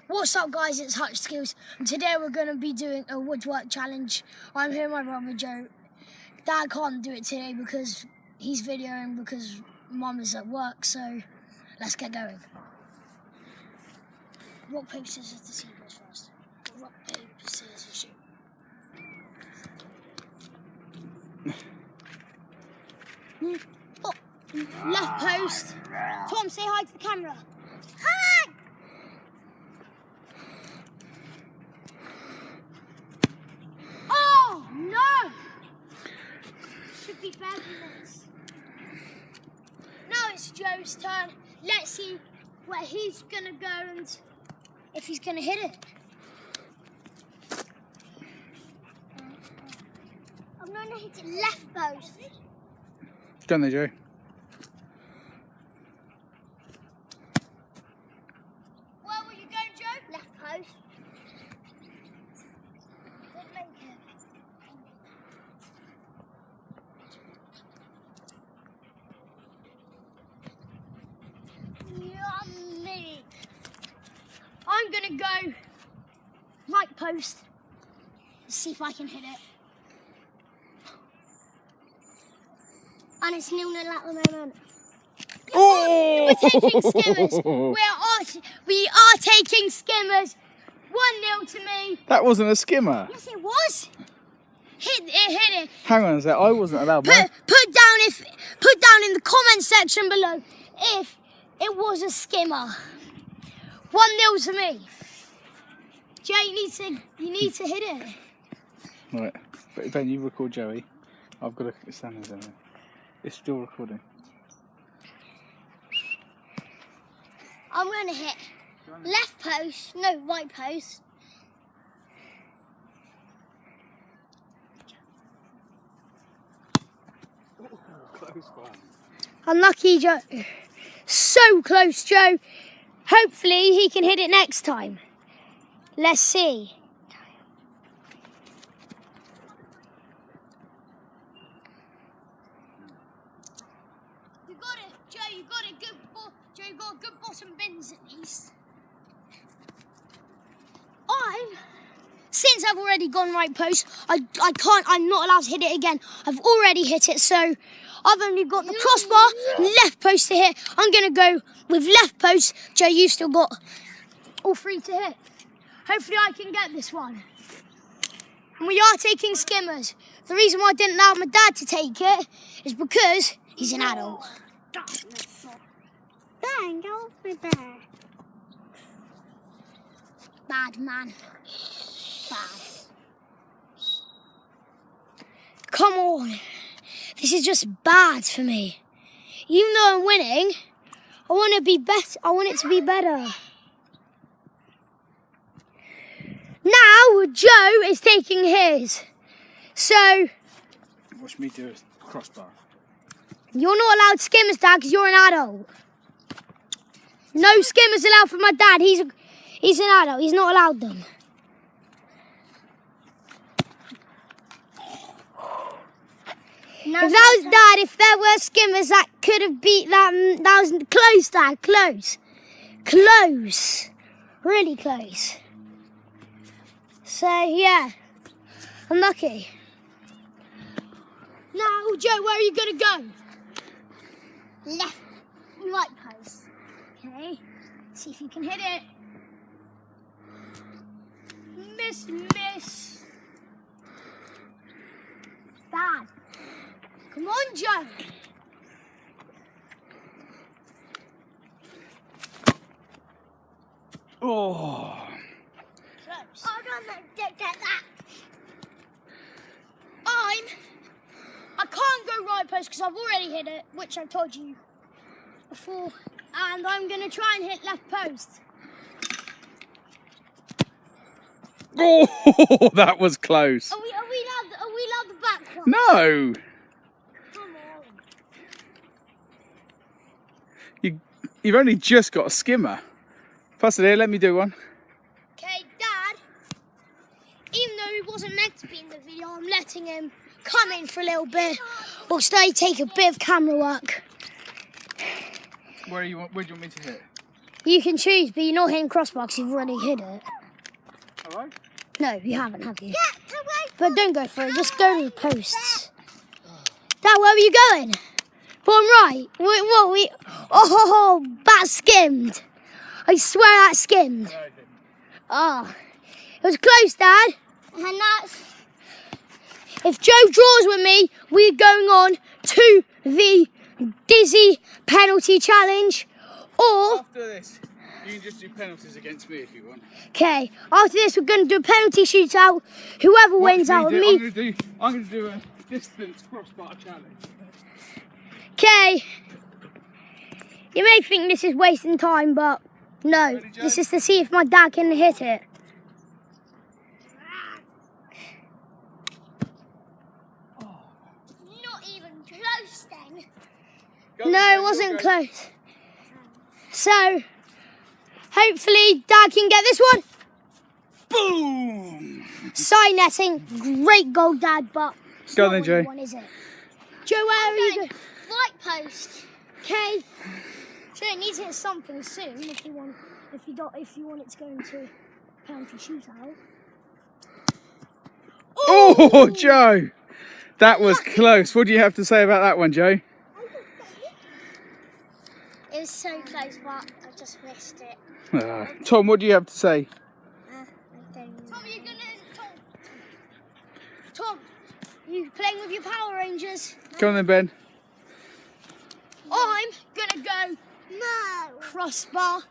What's up guys, it's Hutch Skills, and today we're going to be doing a woodwork challenge. I'm here with my brother Joe. Dad can't do it today because he's videoing because Mum is at work, so let's get going. Rock, paper, scissors to see goes first. Rock, paper, scissors, shoot. Oh, left post. Tom, say hi to the camera. Hi! Oh, no! Should be fabulous. Now it's Joe's turn. Let's see where he's going to go and if he's going to hit it. I'm going to hit it left post. Go on there, Joe. Where will you go, Joe? Left post. Don't make it. Yummy. I'm going to go right post. See if I can hit it. And it's 0-0 at the moment. Oh! We're taking skimmers. We are taking skimmers. 1-0 to me. That wasn't a skimmer. Yes, it was. Hit it. Hang on a sec, I wasn't allowed. Put down in the comment section below if it was a skimmer. 1-0 to me. Jay, you need to hit it. Right, but Ben, you record Joey. I've got to stand there. It's still recording. I'm going to hit left post, no, right post. Close one. Unlucky Joe. So close, Joe. Hopefully he can hit it next time. Let's see. You got it, Joe. You got it. Good ball. Joe, you got good bottom bins at least. Since I've already gone right post, I'm not allowed to hit it again. I've already hit it, so I've only got the crossbar and left post to hit. I'm going to go with left post. Joe, you've still got all three to hit. Hopefully I can get this one. And we are taking skimmers. The reason why I didn't allow my dad to take it is because he's an adult. Bang, go off my bed. Bad man. Bad. Come on. This is just bad for me. Even though I'm winning, I want it to be better. Now Joe is taking his. So Watch me do a crossbar. you're not allowed skimmers, Dad, because you're an adult. No skimmers allowed for my dad. He's an adult. He's not allowed them. If there were skimmers, that could have beat that. That was close, Dad. Close. Close. Really close. So, yeah. I'm lucky. Now, Joe, where are you going to go? Left. Right post. Okay. See if you can hit it. Miss. Bad. Come on, Joe. Oh! Close. Oh, no, get that. I can't go right post because I've already hit it, which I told you before. And I'm going to try and hit left post. Oh, that was close. Are we allowed the back one? No! Come on. You've only just got a skimmer. Pass it here, let me do one. Okay, Dad, even though he wasn't meant to be in the video, I'm letting him come in for a little bit whilst I take a bit of camera work. Where do you want me to hit? You can choose, but you're not hitting crossbar because you've already hit it. Alright. No, you haven't, have you? But don't go for it. Just go to the posts. Dad, where were you going? Bottom right. Oh, that skimmed. I swear that skimmed. No, I didn't. Oh, it was close, Dad. And that's... If Joe draws with me, we're going on to the Dizzy penalty challenge. Or... After this, you can just do penalties against me if you want. Okay, after this, we're going to do a penalty shootout. Whoever wins out of me... I'm going to do a distance crossbar challenge. Okay. You may think this is wasting time, but no. Ready, Joe? This is to see if my dad can hit it. Not even close then. No, it wasn't close. So, hopefully Dad can get this one. Boom! Side netting, great goal, Dad, but it's Go not then, what Joe. you want, is it? Joe, where are you going? Right post. Okay. So it needs to hit something soon if you want it to go into penalty shootout. Oh, Joe! That was close. What do you have to say about that one, Joe? It was so close, but I just missed it. Tom, what do you have to say? I don't know. Tom, you're gonna Tom, you playing with your Power Rangers? Come on then, Ben. I'm gonna go No. crossbar.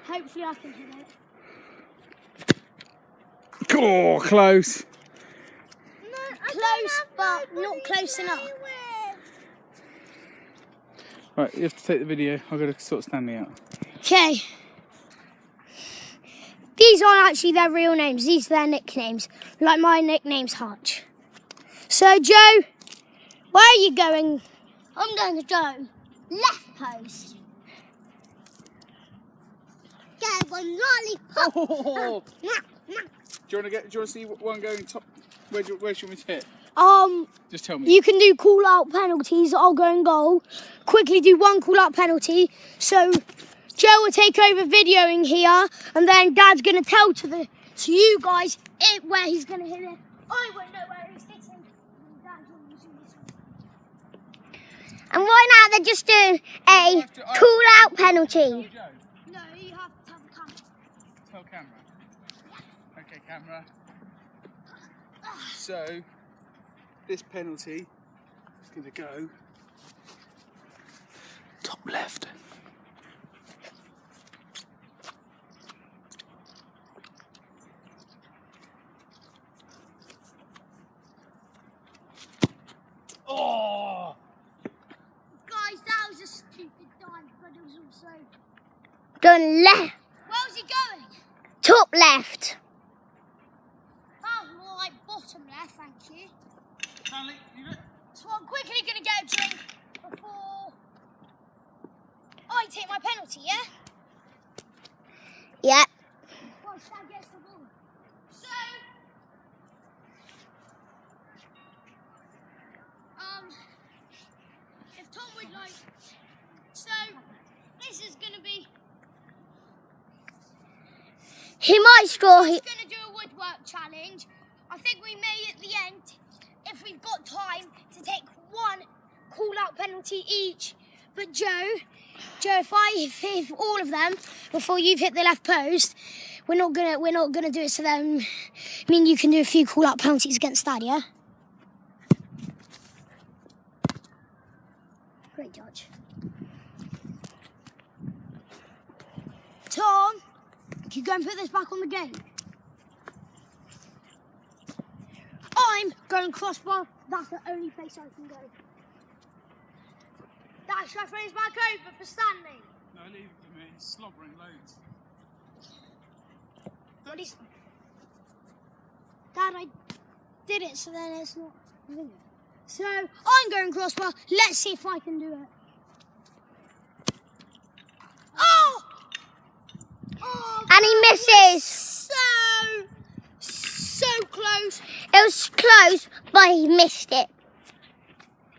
Hopefully I can hit it. Oh, close. Close, but not close enough. Right, you have to take the video. I've got to sort of stand me out. Okay. These aren't actually their real names. These are their nicknames. Like my nickname's Hutch. So, Joe, where are you going? I'm going to go left post. Get one lollipop. Oh. Do you want to see one going top? Where should we hit? Just tell me. You can do call out penalties. I'll go and goal. Quickly do one call out penalty. So Joe will take over videoing here, and then Dad's gonna tell to you guys where he's gonna hit it. I won't know where he's hitting. And why not they just do a call out penalty? No, you have to tell the camera. Tell camera. Okay, camera. So this penalty is going to go top left. Oh! Guys, that was a stupid dive, but it was also... Done left. Where was he going? Top left. That was more like bottom left, thank you. Stanley, you look. So I'm quickly going to get a drink before I take my penalty, yeah? Yeah. Well, Stan gets the ball. So, if Tom would like, so this is going to be, He might score. he's going to do a woodwork challenge. I think we may at the end, if we've got time, to take one call-out penalty each. But Joe, if all of them before you've hit the left post, we're not gonna do it. So then, I mean, you can do a few call-out penalties against Dad, yeah? Great judge. Tom, can you go and put this back on the game? I'm going crossbar. That's the only place I can go. Dash referee's back over for Stanley. No, leave it to me. He's slobbering loads. What is... Dad, I did it, so then it's not... So, I'm going crossbar. Let's see if I can do it. Oh! Oh, And he misses. So close. It was close, but he missed it.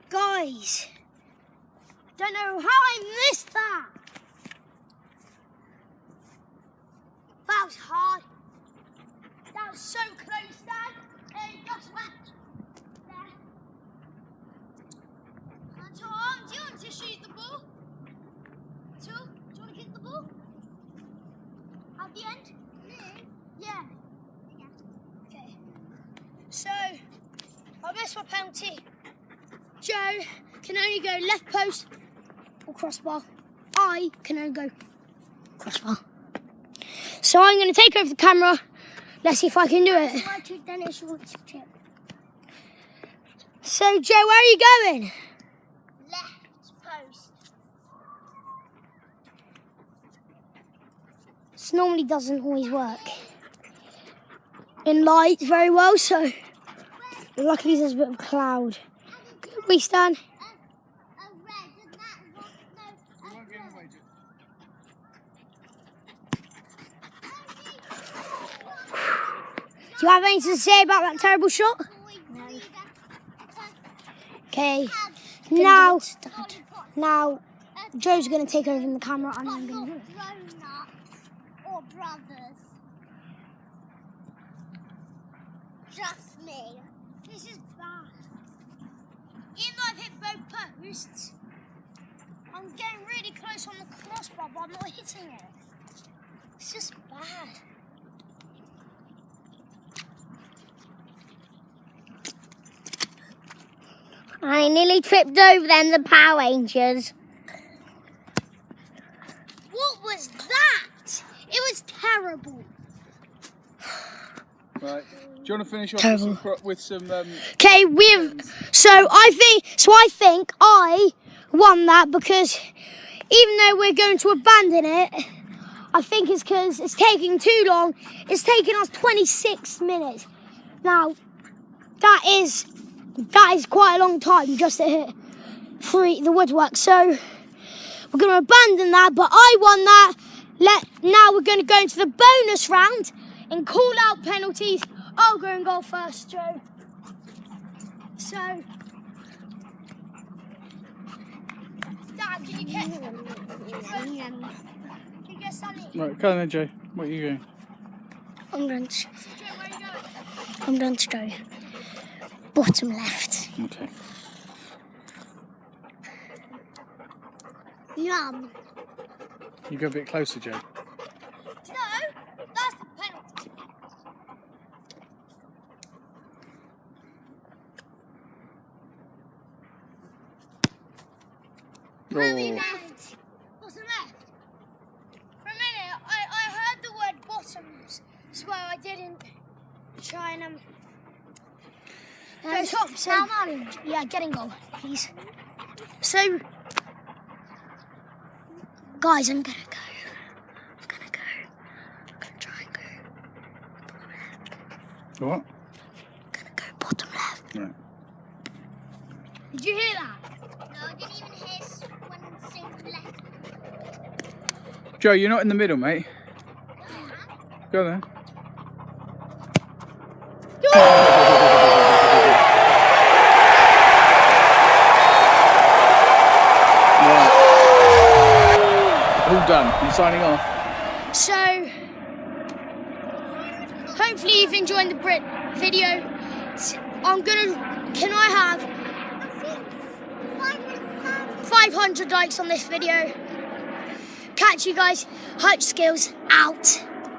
Guys, don't know how I missed that. was hard. That was so close, Dad. Hey, just left. There. Tom, do you want to shoot the ball? Tom, do you want to kick the ball? At the end? Yeah. Okay. So, I missed my penalty. Joe can only go left post or crossbar. I can only go crossbar. So I'm going to take over the camera. Let's see if I can do it. So, Joe, where are you going? Left post. This normally doesn't always work in light very well, so luckily there's a bit of cloud. We stand. Do you have anything to say about that terrible shot? No. Okay, now Joe's going to take over the camera and I'm going to do it. Grown-ups or brothers. Just me. This is bad. Even though I've hit both posts, I'm getting really close on the crossbar, but I'm not hitting it. It's just bad. I nearly tripped over them, the Power Rangers. What was that? It was terrible. Right. Do you want to finish off with some Okay, I think I won that because even though we're going to abandon it, I think it's because it's taking too long. It's taken us 26 minutes. Now, that is quite a long time just to hit the woodwork. So we're going to abandon that, but I won that. Now we're going to go into the bonus round and call out penalties. I'll go and goal first, Joe. So, Dad, can you get Sunny? Right, come on then, Joe. What are you doing? I'm going to. Joe, where are you going? I'm going to go bottom left. Okay. Yum. You go a bit closer, Joe. No, that's the penalty. Where are you Oh. left? Bottom left. For a minute, I heard the word bottoms, so I didn't try and go top. So yeah, getting goal, please. So, guys, I'm gonna go. I'm gonna try and go bottom left. What? I'm gonna go bottom left. Right. Did you hear that? No, I didn't even hear when Sing left. Joe, you're not in the middle, mate. Go then. Right. All done. I'm signing off. So, hopefully you've enjoyed the video. Can I have 500 likes on this video? Catch you guys. Hutch Skills out.